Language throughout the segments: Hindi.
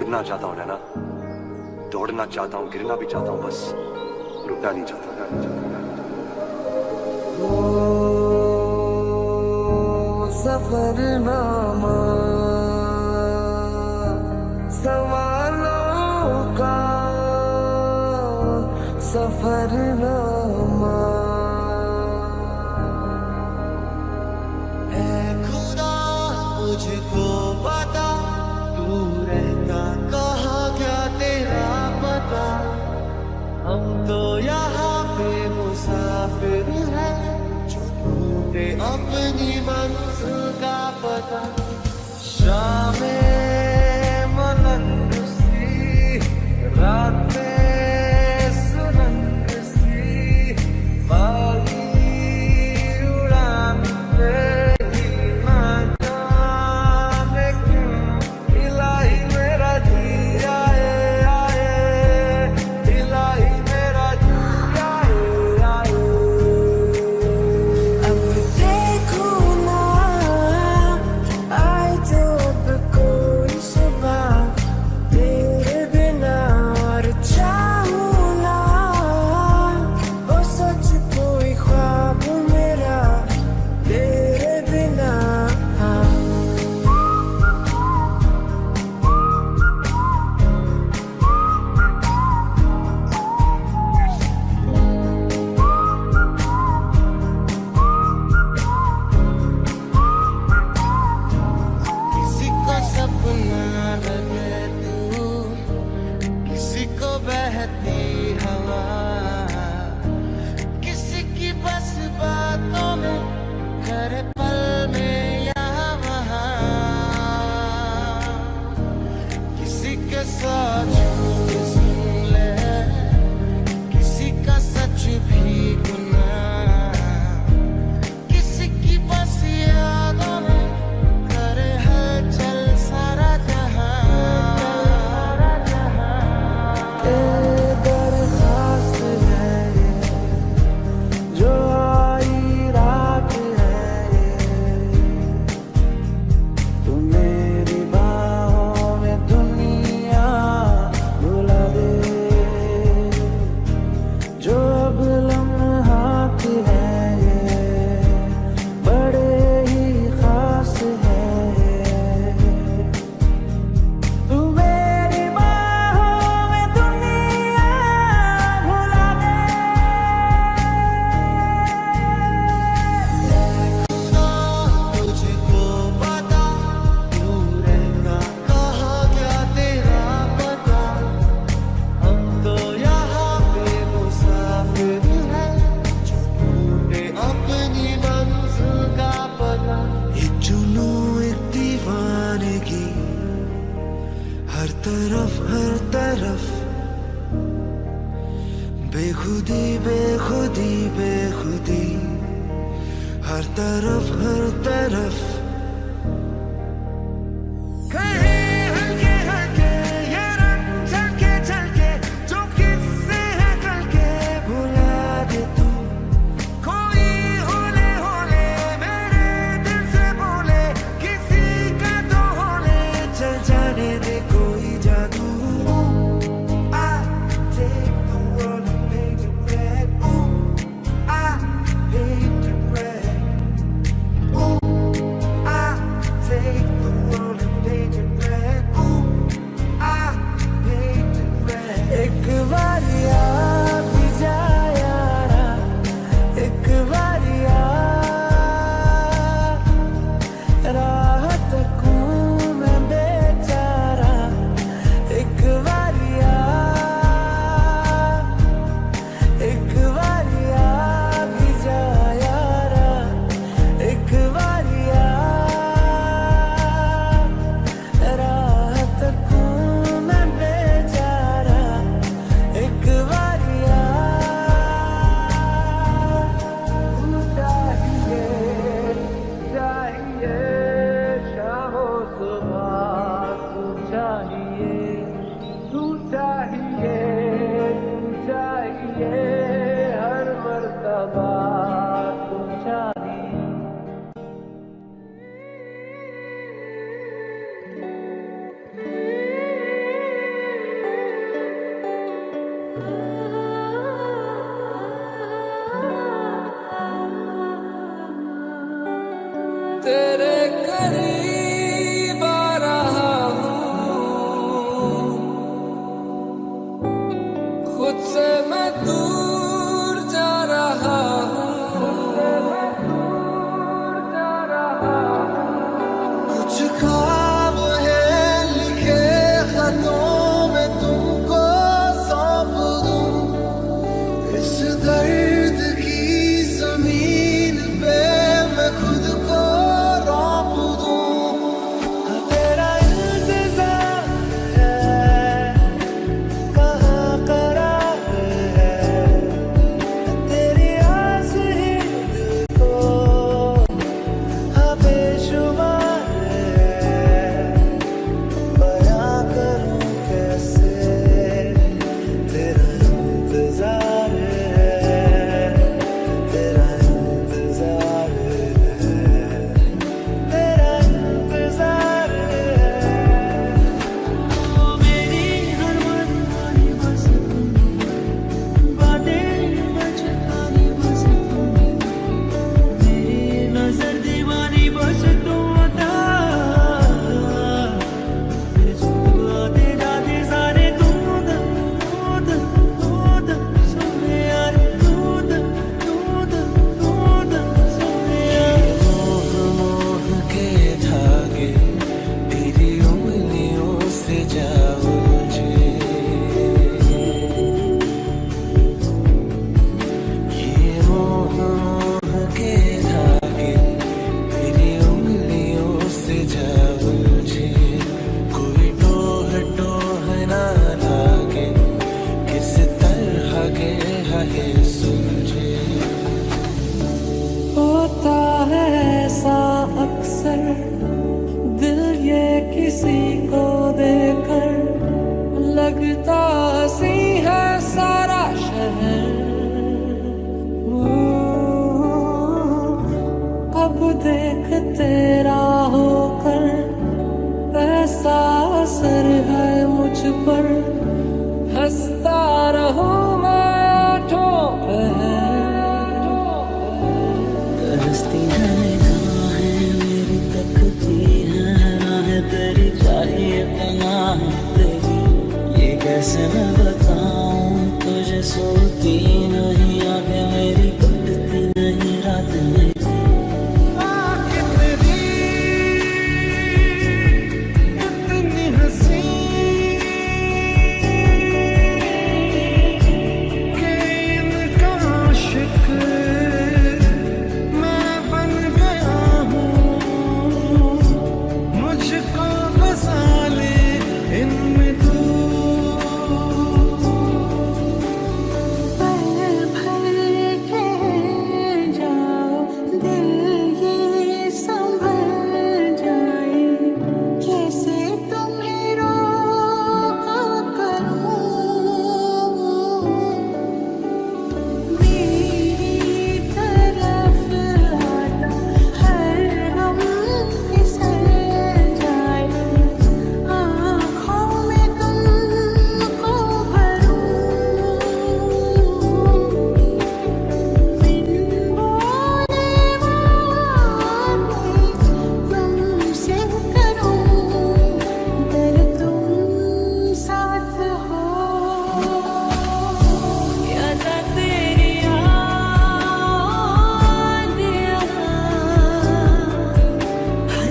उड़ना चाहता हूँ नैना, दौड़ना चाहता हूँ, गिरना भी चाहता हूँ, बस रुकना नहीं चाहता। सफरनामा सवालों का सफरनामा है खुदा मुझको पता, तू रहता कहाँ क्या तेरा पता। हम तो यहाँ पे मुसाफिर हैं, जो ढूंढे अपनी मंजिल का पता। शामें मलंग सी, रातें सुरंग सी, बागी उड़ान पे ही ना जाने क्यों इलाही मेरा जी आए आए, इलाही मेरा जी आए आए। अब देखो ना आए जो अब कोई सुबह तेरे बिना, और चाहूं ना वो सच कोई ख्वाब मेरा तेरे बिना। किसी को सपना लगे तू, किसी को बहती हवा, किसी की बस बातों में करे पल में यहाँ वहाँ, किसी के साथ झूठ सुन ले, किसी का सच भी गुनाह, किसी की बस यादों में करे हलचल सारा जहां। ये दरख्वास्त है ये, जो आई रात है ये, तू मेरी बाहों में दुनिया भुला दे, जो अब लम्हात है ये, बड़े ही खास है ये, तू मेरी बाहों में दुनिया भुला दे। तुझको पता, तू रहता कहाँ क्या तेरा पता। हम तो यहाँ पे मुसाफिर हैं, जो ढूंढे अपनी मंजिल का पता। एक जुनून एक दीवानगी, हर तरफ बेखुदी बेखुदी बेखुदी, हर तरफ कहीं हल्के हल्के ये रंग झलके झलके, जो किससे है कल के भुला दे तू। कोई होले होले मेरे दिल से बोले, किसी का तो होले चल जाने दे कोई जादू। I take the world and paint it red. Ooh, I paint it red. Ooh, तेरे करीब आ रहा हूँ, खुद से मैं दूर जा रहा हूँ। कुछ ख्वाब है लिखे खतों में तुमको सौंप दूं, इस दर्द की जमीन पे मैं खुद को रौंप दूं। तेरा इंतजार है, कहाँ करार है, तेरी आस ही दिल को बेशुमार है। बयां करूं कैसे तेरा इंतजार है, तेरा इंतजार है, तेरा इंतजार है। मेरी हर मनमानी बस बातें बचकानी बस मेरी नजर दीवानी बस तुम बता। मेरे झूठ आते जाते सारे दूध दूध दूध सोने यार, दूध दूध दूध सोने यार। मोह मोह के धागे तेरी उंगलियों से जा उलझे, ये मोह मोह के धागे तेरी उंगलियों से जा उलझे। कोई टोह टोह ना लागे, किस तरह के है सुलझे। होता है ऐसा अक्सर, दिल ये किसी को देकर लगता सी है सारा शहर। कब देख तेरा होकर ऐसा असर है मुझ पर, हंसता रहूं मैं आठों पहर। तरसती है निगाहें मेरी, तकती है राहें तेरी, चाहिए पनाह तेरी। ये कैसे मैं बताऊं तुझे, सोती नहीं आगे मेरी, कटती नहीं रात मेरी। इतनी हंसी कि इनका आशिक मैं बन गया हूँ। मुझको बसा ले इनमें तू। पल भर के जाओ दिल ये संभल जाए, कैसे तुम्हें रोका करूं। मेरी तरफ आता हर गम फिसल जाए, आँखों में तुमको भरूं। बिन बोले बातें तुमसे करूं, अगर तुम साथ हो। याद तेरी याद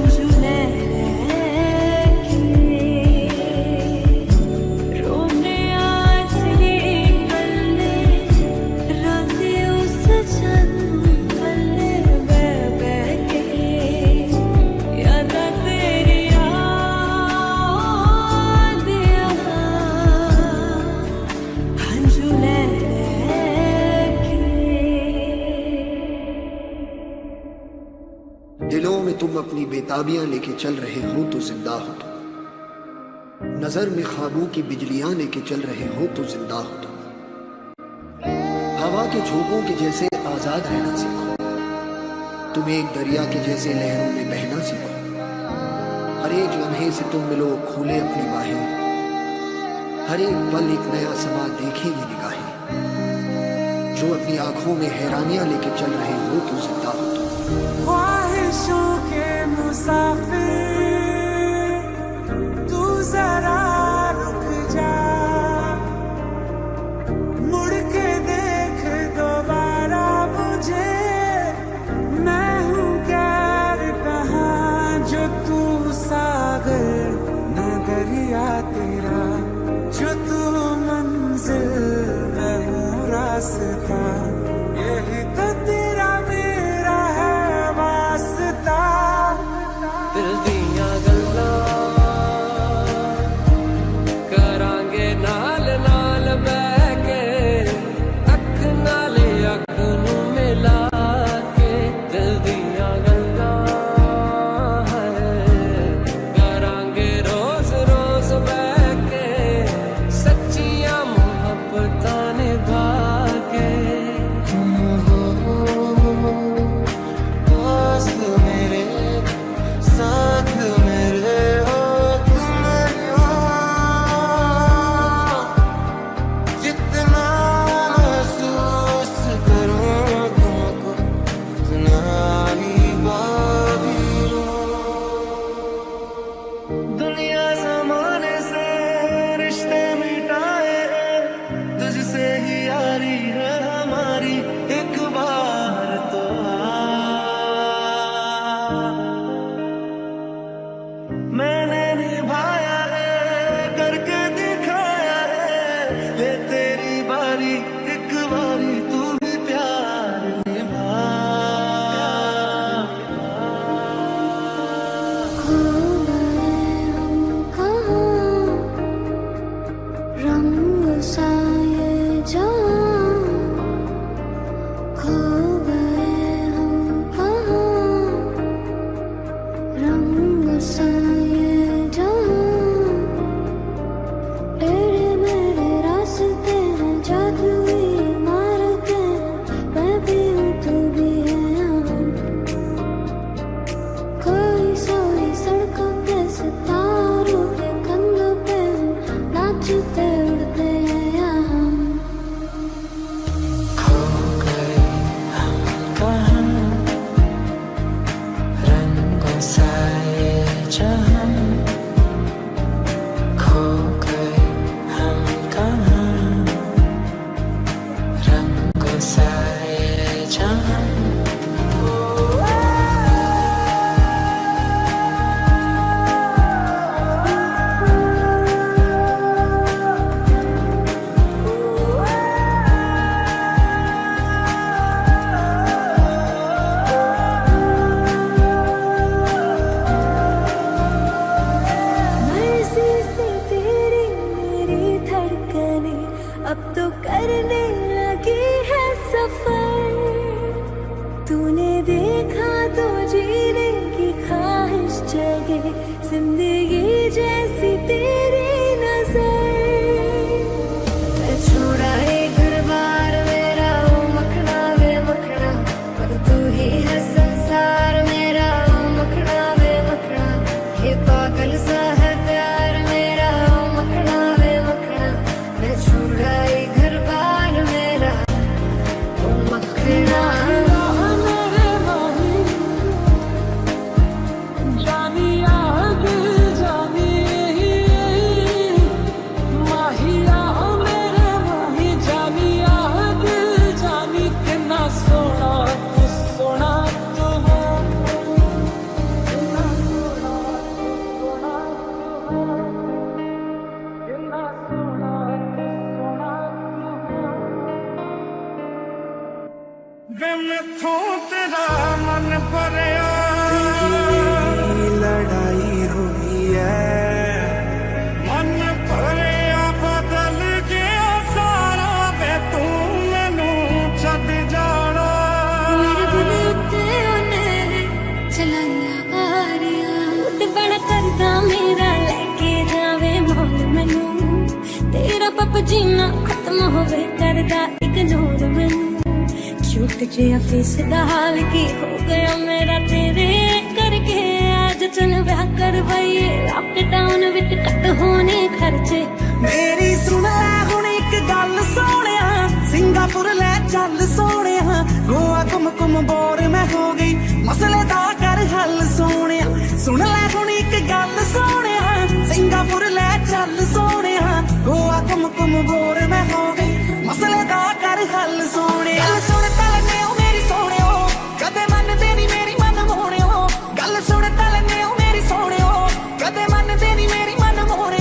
झूले रोने आसी कल्ले राते उस छत कल्ले बह के। याद तेरी याद झूले दिलों में तुम अपनी बेताबियां लेके चल रहे हो तो जिंदा हो तुम, नजर में ख्वाबों की बिजलियां लेके चल रहे हो तो जिंदा हो तुम। हवा के झोंकों के जैसे आजाद रहना सीखो, तुम एक दरिया के जैसे लहरों में बहना सीखो। हर एक लम्हे से तुम मिलो खोले अपनी बाहें, हर एक पल एक नया समा देखेगी निगाहें। जो अपनी आंखों में हैरानियां लेके चल रहे हो तो जिंदा हो तुम। ख्वाहिशों के दरिया तेरा, जो तू मंजिल मैं हूँ रास्ता, यही तो तेरा मेरा है वास्ता। दिल दियां गल्लां करांगे नाल नाल बैठ के, अख नाल अख नूं मिला के। दिल दियां गल्लां करांगे रोज रोज बैठ के, सच्चियां मुहब्बतां निभा के। दोस्त मेरे साथ मेरे हो तुम हो, जितना महसूस करूं तुमको उतना ही बाकी दुनिया जमाने से रिश्ते मिटाए हैं, तुझसे ही यारी है हमारी, एक बार तो मैंने निभाया है, करके दिखाया है, ले तेरी बारी एक बारी तू भी प्यार निभा। खो गए हम कहाँ, रंग सा ये जान। खो गए हम कहाँ, रंग सा ये जान। तेरे मेरे रास्ते हैं, जादुई इमारतें हैं, मैं भी हूँ तू भी है यहाँ। कोई सोई सड़कों पे सितारों के कंधों पे हम नाचते उड़ते हैं यहाँ। खो गए हम कहाँ, रंगों सा ये जहां। खो गए हम कहाँ, रंगों सा ये जहां। मर्जी से तेरी मेरी धड़कने अब तो करने लगी है सफर। तूने देखा तो जीने की ख्वाहिश जगे, जिंदगी जैसी तेरी नजर। मैं छोड़ा एक घर बार मेरा ओ मखना वे मखना, पर तू ही है संसार मेरा ओ मखना वे मखना। ये पागल सा है प्यार मेरा ओ मखना वे मखना। मैं छोड़ा एक घर बार मेरा ओ मखना। मेरे माही जानिया दिल जानी, माहिया मेरे माही जानिया दिल जानी। कितना सोना तू सोना तू हो, कितना सोना तू सोना तू हो, कितना सोना तू सोना तू हो। वे मैथों तेरा मन भरिया, लड़ाई हुई है, मन भरिया बदल गया सारा, वे तू मैनू छड्ड जाना। मेरे दिल उत्ते ओने चलाइया बारियां, ते बड़ा करदा मेरा लेके जावे मोल मैनू। तेरा पप जीना खत्म होवे करदा इग्नोर मैनू। झूठ जिहा फेस दा हाल की हो गया मेरा तेरे करके। आज चल ब्याह करवाइए, लॉकडाउन विच कट होने खर्चे। मेरी सुन ले हुण एक गल सोहणिया, सिंगापुर ले चल सोहणिया। गोवा घुम घुम बोर मैं हो गई, मसले दा कर हल सोहणिया। सुन ले हुण एक गल सोहणिया, सिंगापुर ले चल सोहणिया। गोवा घुम घुम बोर मैं हो गई, मसले दा कर हल सोहणिया। गल सुन तलने ओ मेरी सोहणियो, कदे मनदे नी मेरी मन मोहणियो। गल सुन तलने ओ मेरी सोहणियो, कदे मनदे नी मेरी मन मोहणियो।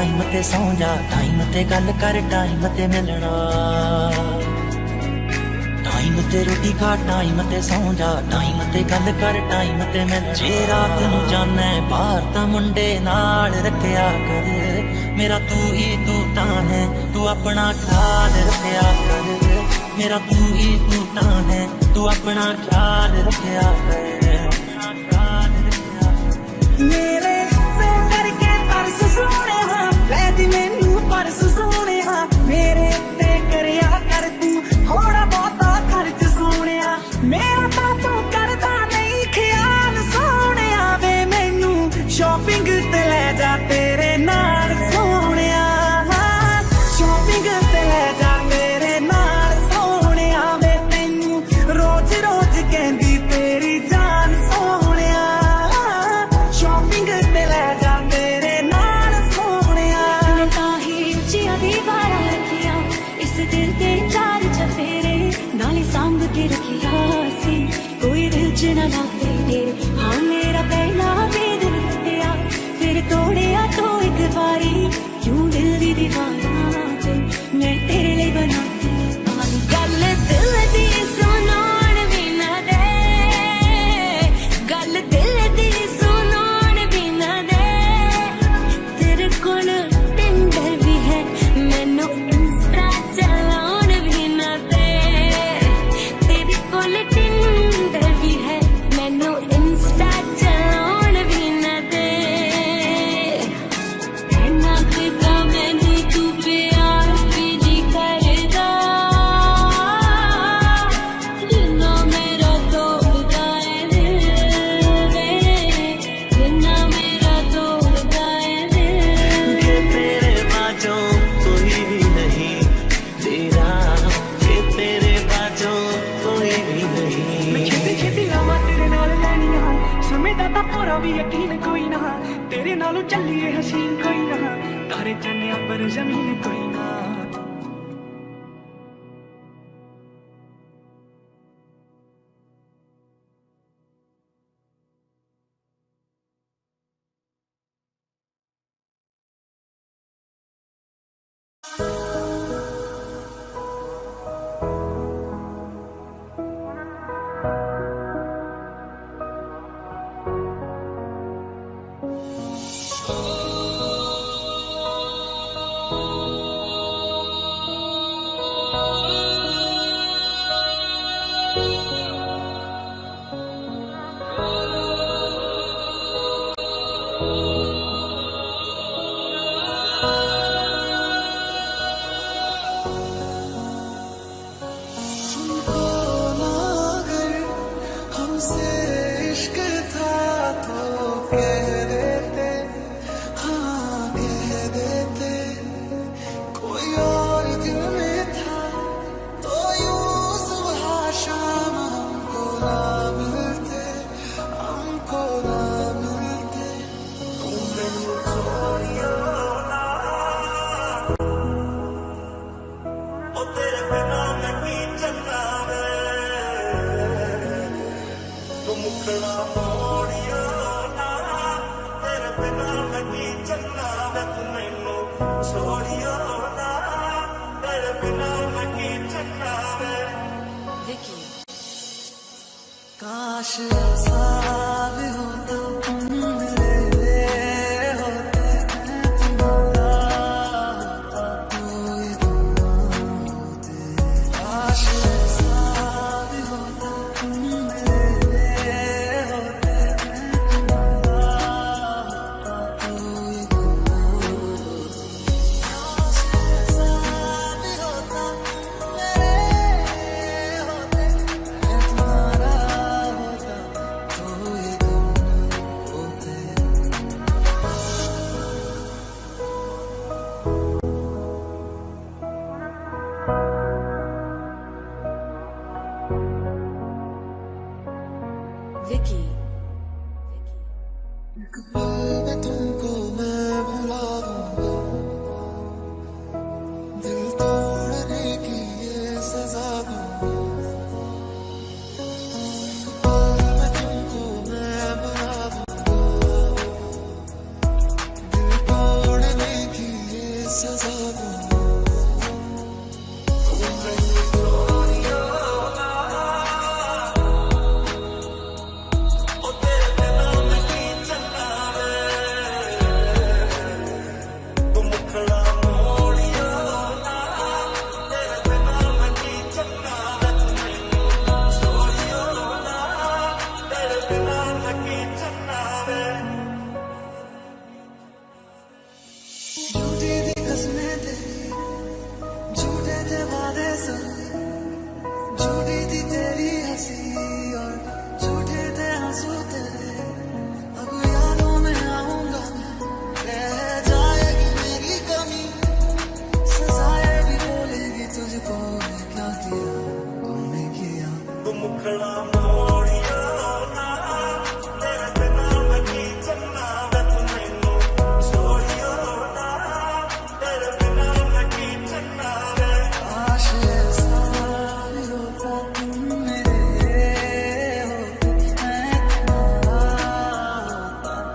टाइम ते सौ जा, टाइम ते गल कर, टाइम ते मिलना, टाइम ते रोटी खा, टाइम ते सौ जा, टाइम ते गल कर, टाइम ते मिलना। जे रात नू जाना है बाहर तां मुंडे नाल रखिया कर, मेरा तू ही तू तां है, तू अपना ख्याल रखिया कर, मेरा तू ही तू तां है, तू अपना ख्याल रखिया कर। मेरे तो करके परस सोने हाँ, वैदी मैनू परस सोने हाँ, मेरे ते करिया कर तू थोड़ा बहुता खर्च सोने, मेरा तो तू करदा नहीं ख्याल सोने, वे मैनू शॉपिंग ते ले जा तेरे नाल सोने, शॉपिंग ते ले जा मेरे नाल सोने, वे तैनू रोज रोज कहंदी तेरी जान सोने, शॉपिंग ते ले जा मेरे नाल सोने। ताही उचिया दीवार रखिया, इस दिल ते चार चफेरे नाले सांभ के रखिया सी, कोई दिल च ना लागे तेरे, हाँ मेरा पहला वेद टूटिया, फिर तोड़िया तो एक बारी, क्यों दिल दी दीवाना ते मैं तेरे लिए बनाती पानी। गल दिल दी सुनान भी ना दे, गल दिल दी सुनान भी ना दे, तेरे कोल टिंडर भी है, मैनू इंस्टा चलाउण भी ना दे, तेरे कोल टिंडर भी है, मैनू इंस्टा चलाउण भी ना दे। इन्ना किता मैनू तू प्यार भी जी करदा, जिन्ना मेरा तोड़दा है दिल वे, जिन्ना मेरा तोड़दा है दिल। ये तेरे बाजों कोई भी नहीं तेरा, ये तेरे बाजों कोई भी नहीं। छेती छेती लावा तेरे नाल लैनियां, समय दा तां पूरा भी यकीन कोई ना, तेरे नालों चलिए हसीन कोई ना, तारे चन्ने पर जमीन कोई ना। तुमको ना अगर हमसे इश्क था तो कह देते, हाँ कह देते, कोई और दिल में था तो यूं सुबह शाम हमको ना मिलते, हमको ना मिलते। तुम मैनू छोड़ियो ना, ओ तेरे बिना मैं की चलना वे, तू मुखड़ा मोड़ियो ना, तेरे बिना मैं की चलना वे, तू मैनू छोड़ियो ना, तेरे बिना मैं की चलना वे। काश ऐसा भी होता तुम मेरे होते, मैं तुम्हारा होता, तू ही तुम होते। काश ऐसा भी होता तुम मेरे होते, मैं तुम्हारा होता, तू ही तुम होते। काश ऐसा भी होता तुम मेरे होते, मैं तुम्हारा होता, तू ही तुम होते। विकी एक पल में तुमको मैं भुला दूंगा, दिल तोड़ने की ये सजा दूंगा। एक पल में तुमको मैं भुला दूंगा, दिल तोड़ने की आंसू तेरे अब यादों में आऊंगा रह जाएगी मेरी कमी सजाए भी बोलेगी तुझको क्या किया तूने किया तुम मुखड़ा मोड़िया ना तेरे बिना मैं की चलना मैं तुम्हें छोड़ियो ना तेरे बिना मैं की चलना रे आश ऐसा भी होता तुम मेरे हो मैं तुम्हारा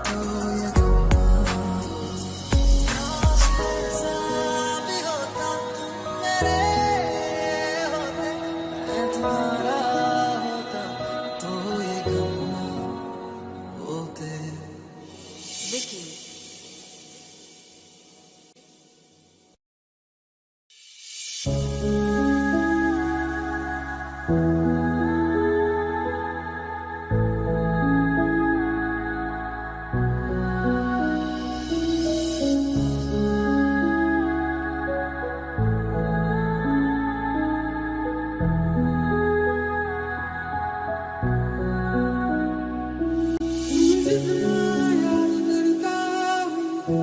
तो ये आश ऐसा भी होता तुम मेरे होते मैं तुम्हारा होता तो ये गम होते विकी जितना याद करता हूँ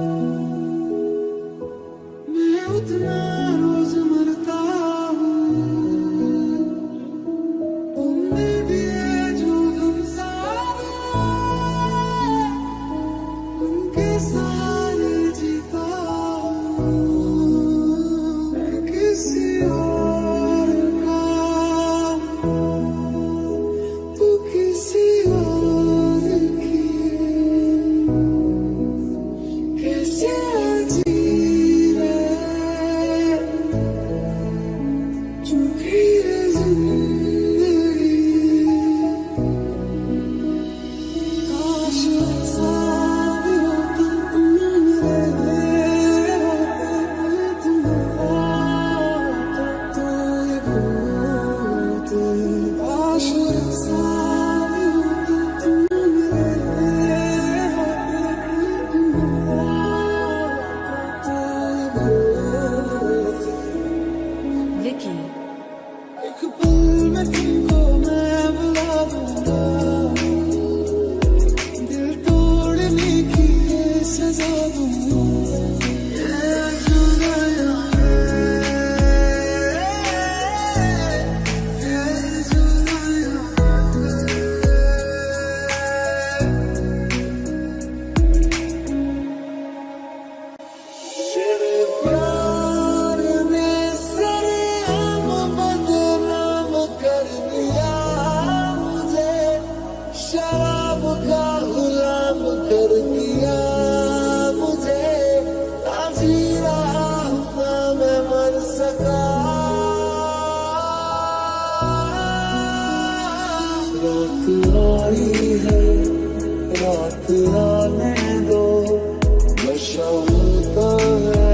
मैं उतना रोज मरता हूँ तुमने दिए जो गम सारे उनके सारे जीता हूँ मैं किसी और का तू किसी और की कैसे जी रहे झूठी है जिंदगी काश ऐसा भी होता तुम मेरे होते तुम्हारा होता तो ये होते काश ऐसा भी होता तुम मेरे होते तुम्हारा होता तो ये होते विकी एक पल में तुमको मैं बुला दूंगा दिल तोड़ने की ये सजा दूंगा ये जुदाई ये जुदाई तेरे प्यार ने सरेआम बदनाम कर दिया मुझे शराब का गुलाम कर दिया मुझे ना जी रहा हूं ना मैं मर सका रात आई है रात आने दो नशा होता है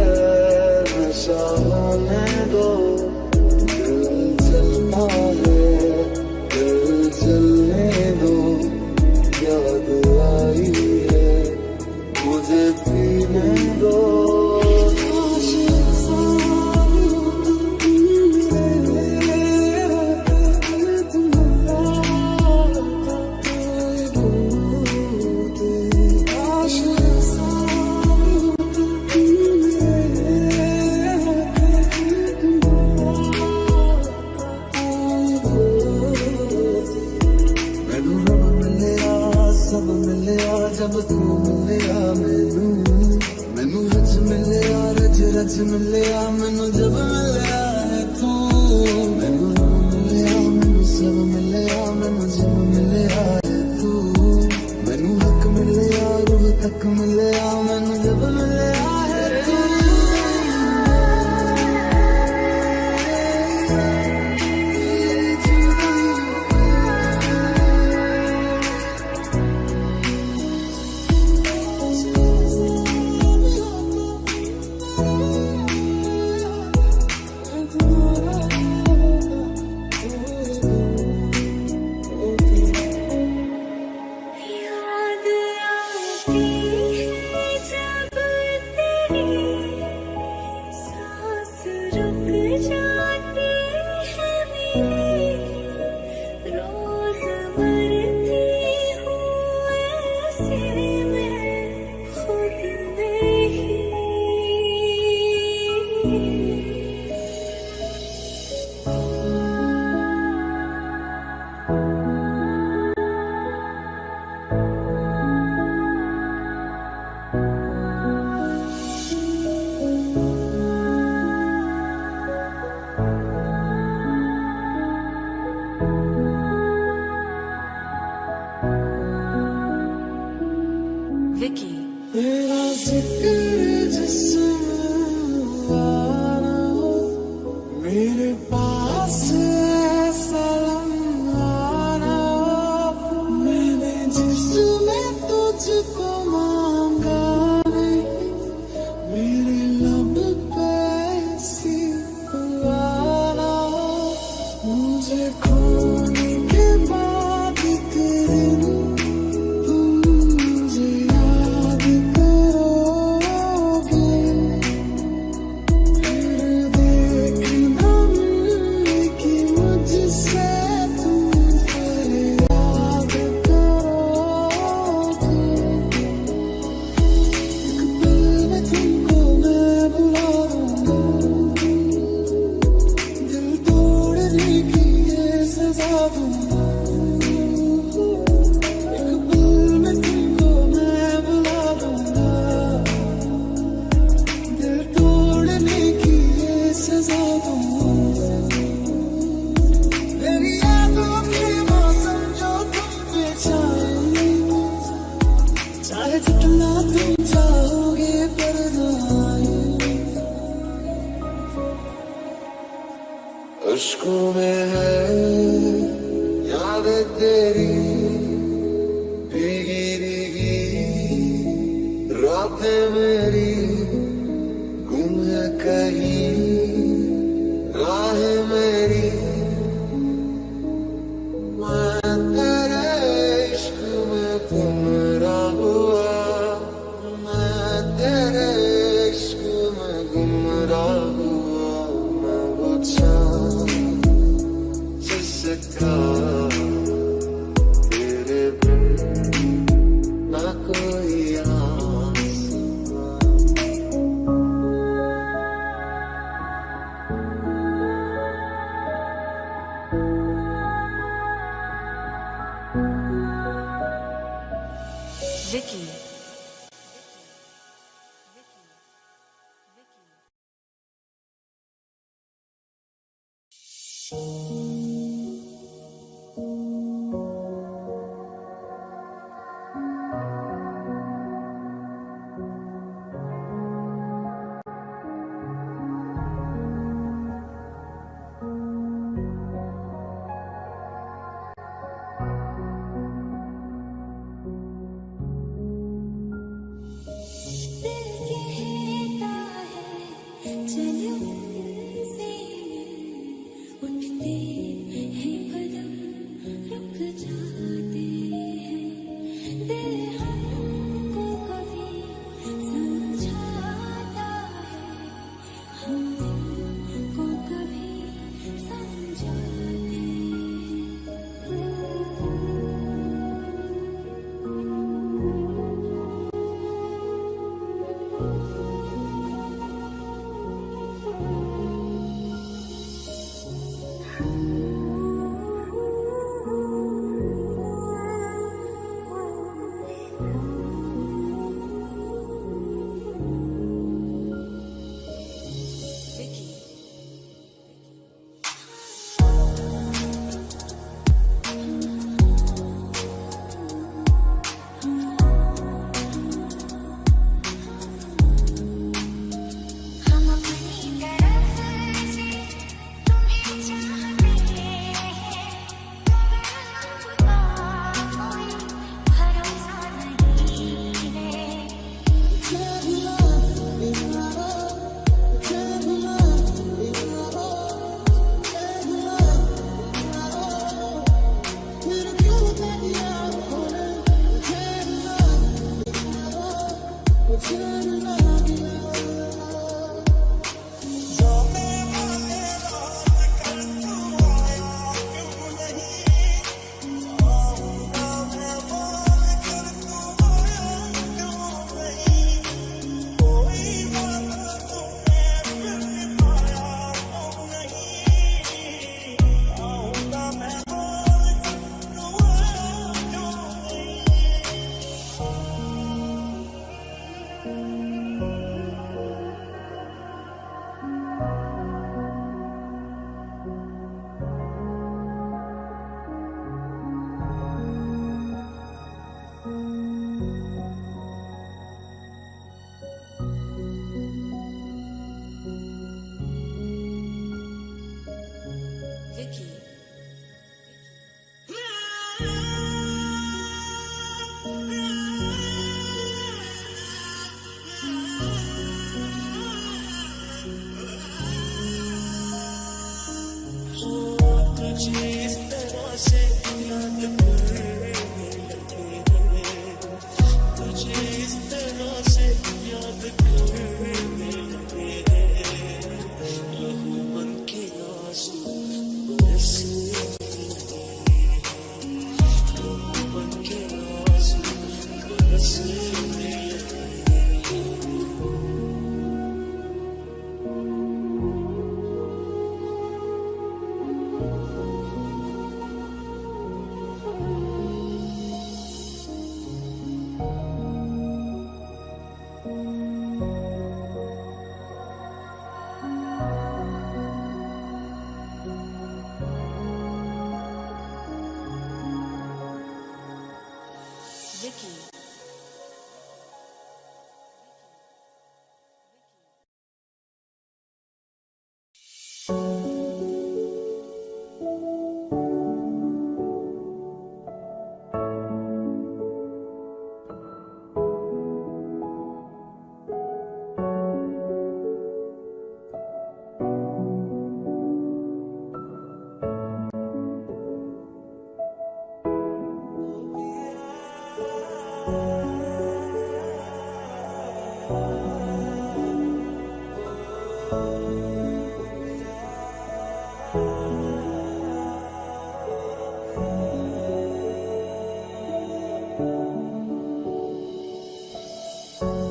नशा होने दो दिल चलता है दिल चलने दो याद आई है मुझे पीने दो काश ऐसा भी होता तुम मेरे होते तुम्हारा होता तो ये होते काश ऐसा भी होता तुम मेरे होते तुम्हारा होता तो ये होते मैनू रब मिलिया सब मिलिया जब तू मिलिया मैनू रज मिलिया रज मिलिया मैनू जब मिलिया है तू मैनू रब मिलिया मैनू सब मिलिया मैनू जब मिलिया है तू मैनू हक मिलिया रूह तक मिलिया मैनू जब मिलिया है तू मुझे खोने के बाद एक दिन तुम मुझे याद करोगे, फिर देखना कि मुझसे तुम फरियाद करोगे। एक पल में तुमको मैं बुला दूंगा, दिल तोड़ने की ये सजा दूंगा। एक पल में तुमको मैं बुला दूंगा, दिल तोड़ने की ये सजा दूंगा। मेरी यादों के मौसम जो तुम पे छाए, चाहे जितना तुम चाहोगे पर ना आए। अश्कों में है यादें तेरी, भीगी भीगी रातें मेरी, गुम है कहीं राहें मेरी। मैं तेरे इश्क में गुमराह हुआ, मैं तेरे इश्क में गुमराह हुआ। मैं वो चाँद जिसका तेरे बिन ना कोई आसमां। Vicky.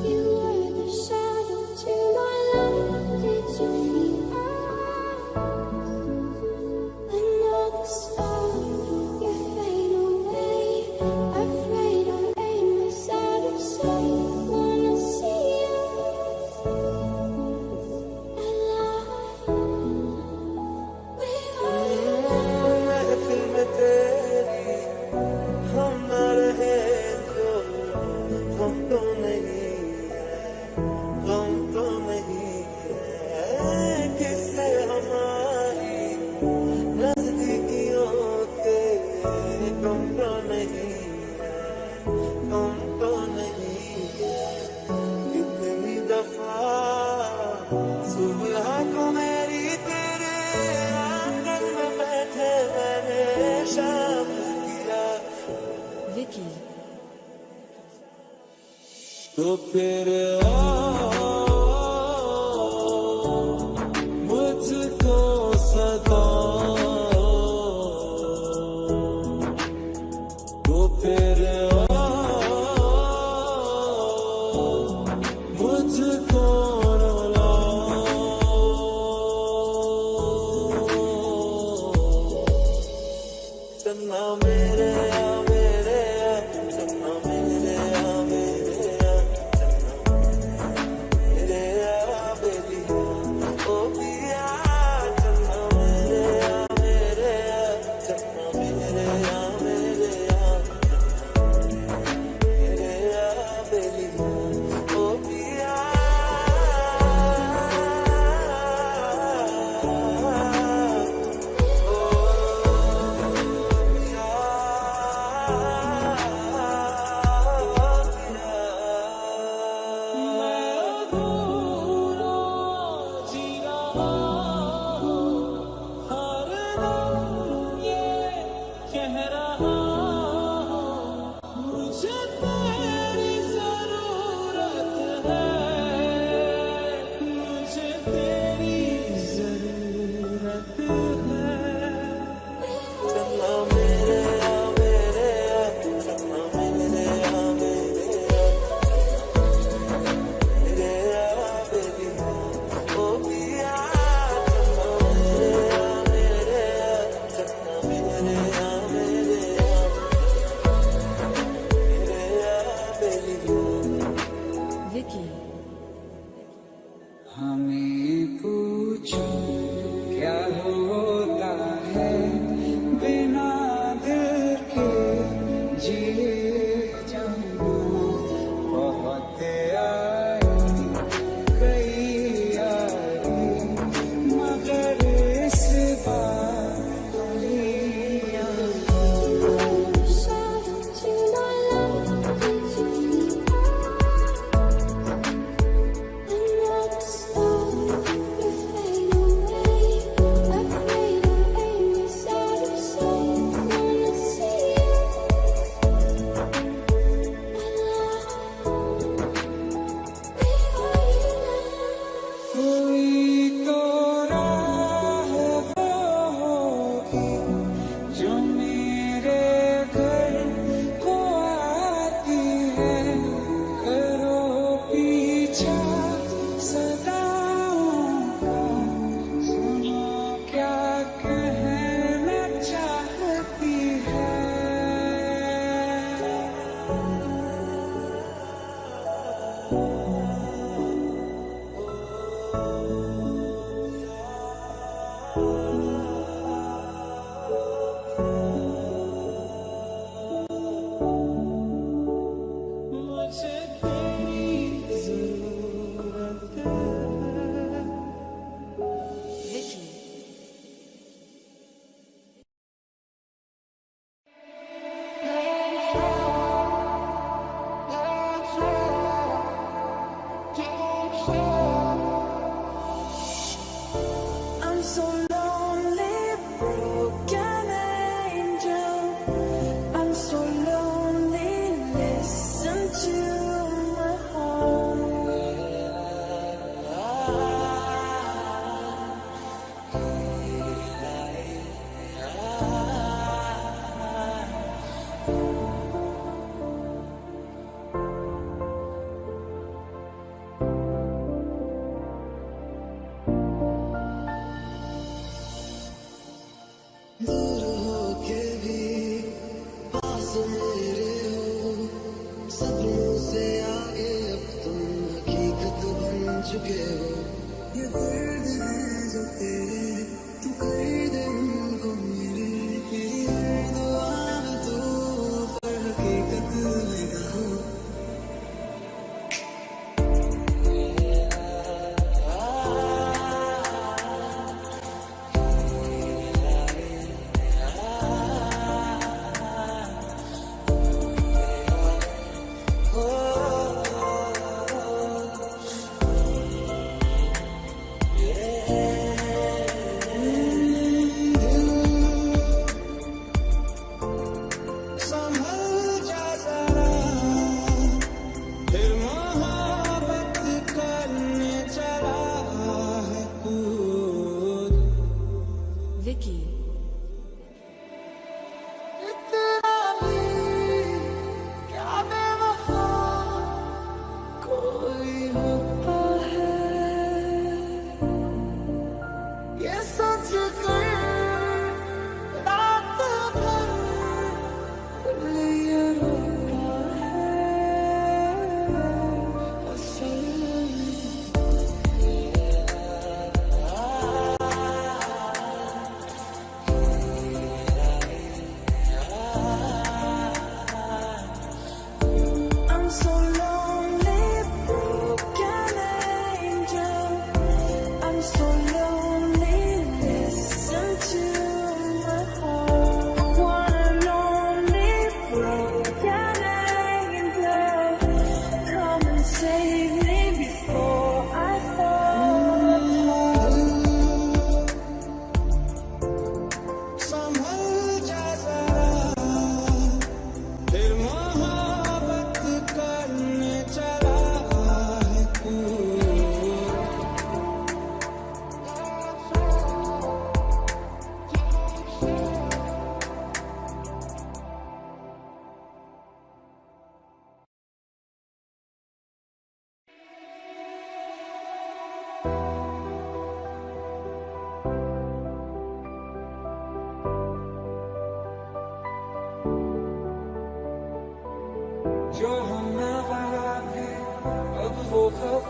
You were the shadow to my light. Did you feel another star? You fade away. Afraid I'll aim this out of sight. Wanna see you alive. We are महफिल में तेरी हम न रहे जो गम तो नहीं है, गम तो नहीं है किससे हमारी नजदीकियों के गम तो नहीं है, गम तो नहीं है कितनी दफा सुबह को मेरी तेरे आंगन में बैठे मैंने शाम किया तो फिर मुझको सदा तो फिर मुझको रुला चन्ना मेरे चन्ना मेरे बेली ओ पिया चन्ना मेरे चन्ना मेरे बेली ओ पिया ओ पिया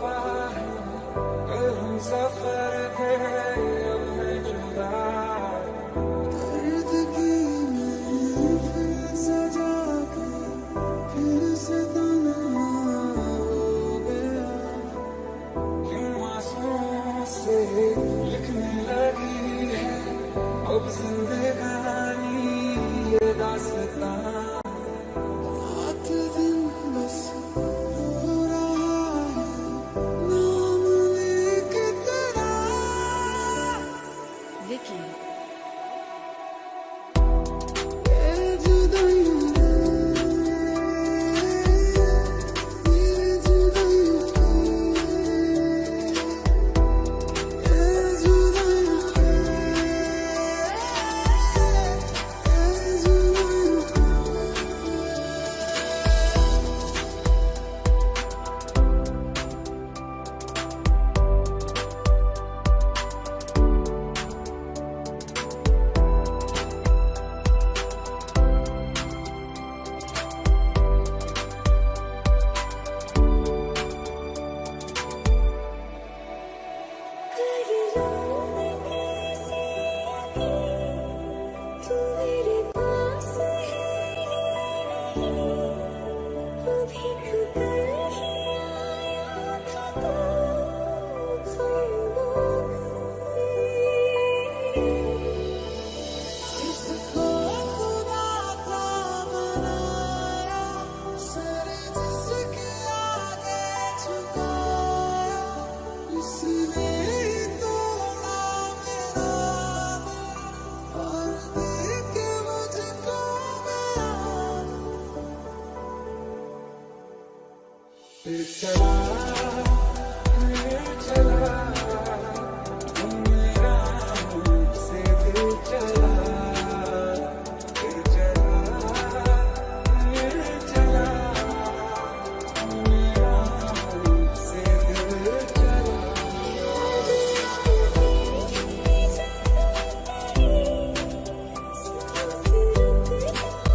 वफा है, कल हम सफर थे अब है जुदा। दर्द की महफिल सजा के फिर से तन्हा हो गया। क्यों आंसुओं से लिखने लगी है अब जिंदगानी ये दास्तां। रात दिन बस रो रहा है नाम लेके तेरा। विकी ये जुदाइयां, ये जुदाइयां, ये जुदाइयां, ये जुदाइयां। कर लूं मैं कैसे यकीन, तू मेरे पास है नहीं। अभी तो कल ही आया था तू खामोश। इसको खुदा का बनाया, सर जिसके आगे झुकाया, इसने ही तोड़ा मेरा दिल और देख के मुझको मेरा। फिर चला तू मेरा मुझसे दिल चला। फिर चला तू मेरा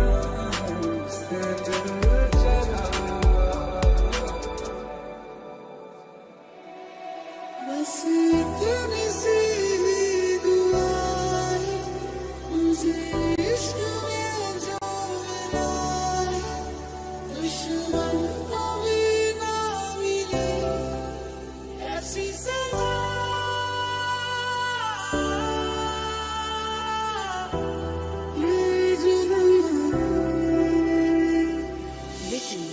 मुझसे दिल चला। बस इतनी सी दुआ है मुझे इश्क में जो मिला है, दुश्मन को भी ना मिले ऐसी सजा। ये जुदाइयां, विकी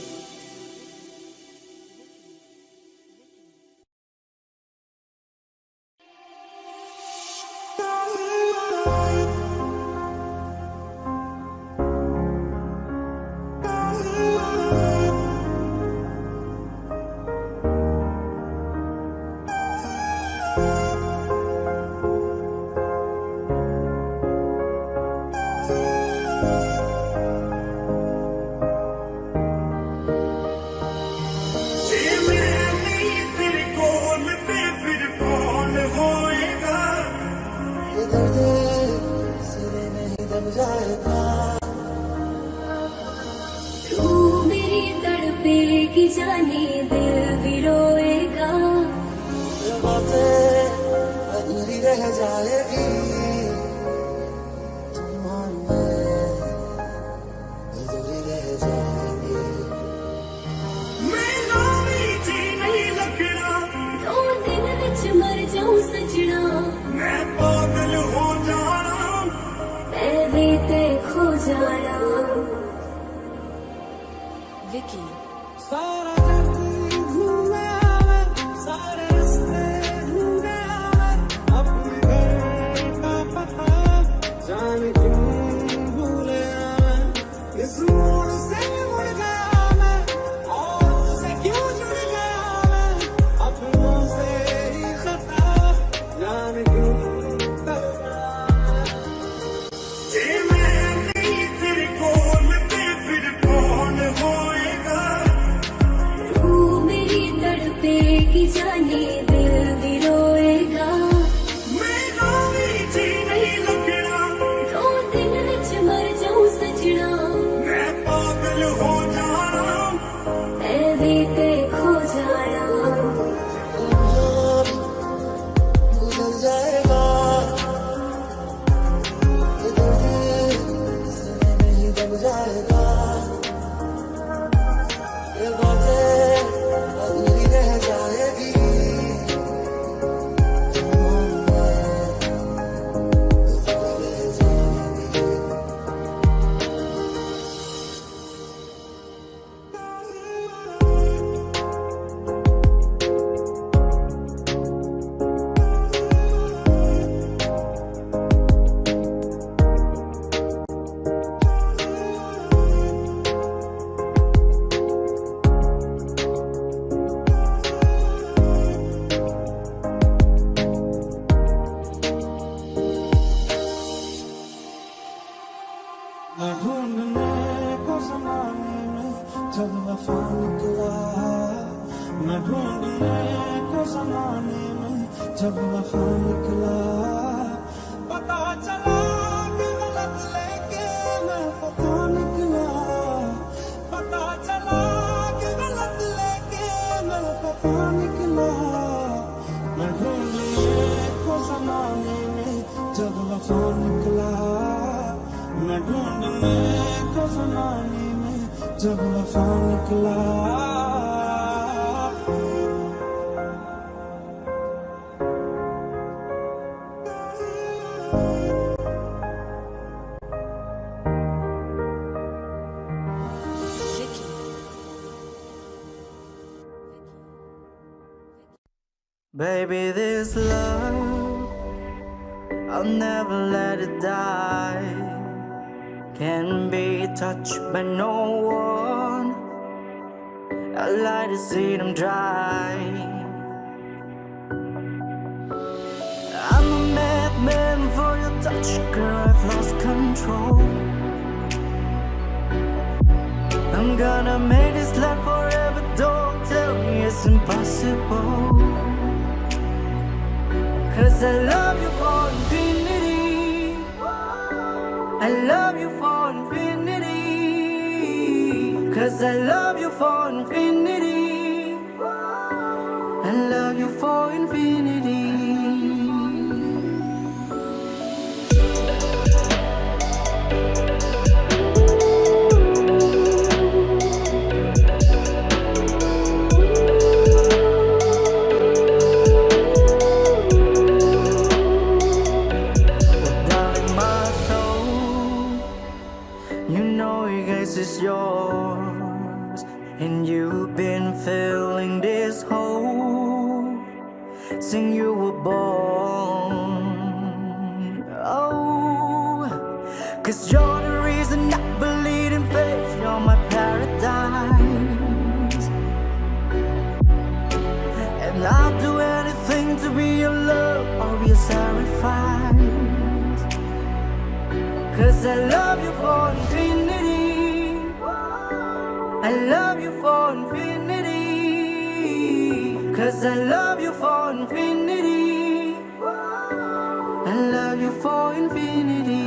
ये दर्द सिरे नहीं दब जाएगा। तू मेरी तड़पेगी जाने दिल भी रोएगा। ये बातें अधूरी रह जाएगी। तुम मान मैं अधूरी रह जाएगी। दो दिन विच मर जाऊं सजना, मैं पागल हो जाना। मैं भी ते खो जाना। विकी सारा जग घूमे मैं, मैं ढूंढने को जमाने में जब वफा निकला, मैं ढूंढने को जमाने में जब वफा निकला, पता चला कि गलत लेके मैं पता निकला, पता चला कि गलत लेके मैं पता निकला, मैं ढूंढने को जमाने में जब वफा निकला, मैं ढूंढने को जमाने में जब वफा निकला। Baby, this love, I'll never let it die. Can be touched by no one. I like to see them dry. I'm a madman for your touch, girl. I've lost control. I'm gonna make this life forever. Don't tell me it's impossible. 'Cause I love you for infinity. I love you for infinity. 'Cause I love you for infinity. I love you for infinity. Is yours, and you've been filling this hole since you were born. Oh, 'cause you're the reason I believe in faith. You're my paradise, and I'll do anything to be your love or be a sacrifice. 'Cause I love you for infinity. I love you for infinity. 'Cause I love you for infinity. I love you for infinity.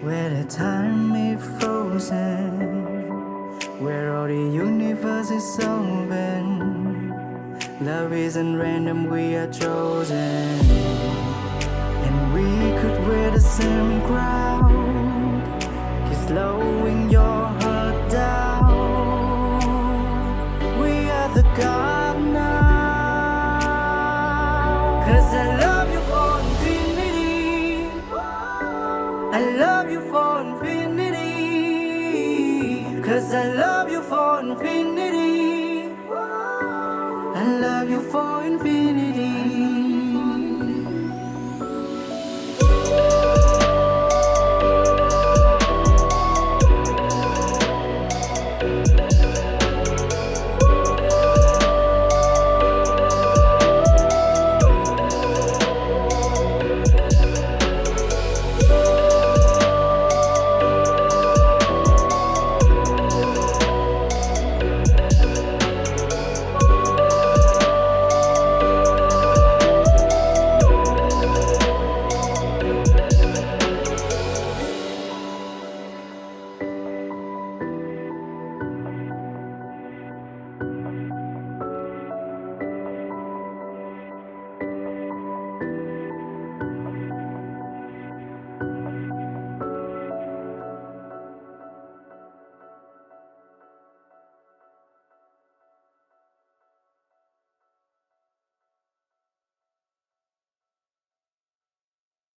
Where the time is frozen, where all the universe is open. Love isn't random, we are chosen, and we could wear the same crowd. Keep slowing your heart down. We are the God now. 'Cause I love you for infinity. I love you for infinity. 'Cause I love you for infinity. I love you for infinity.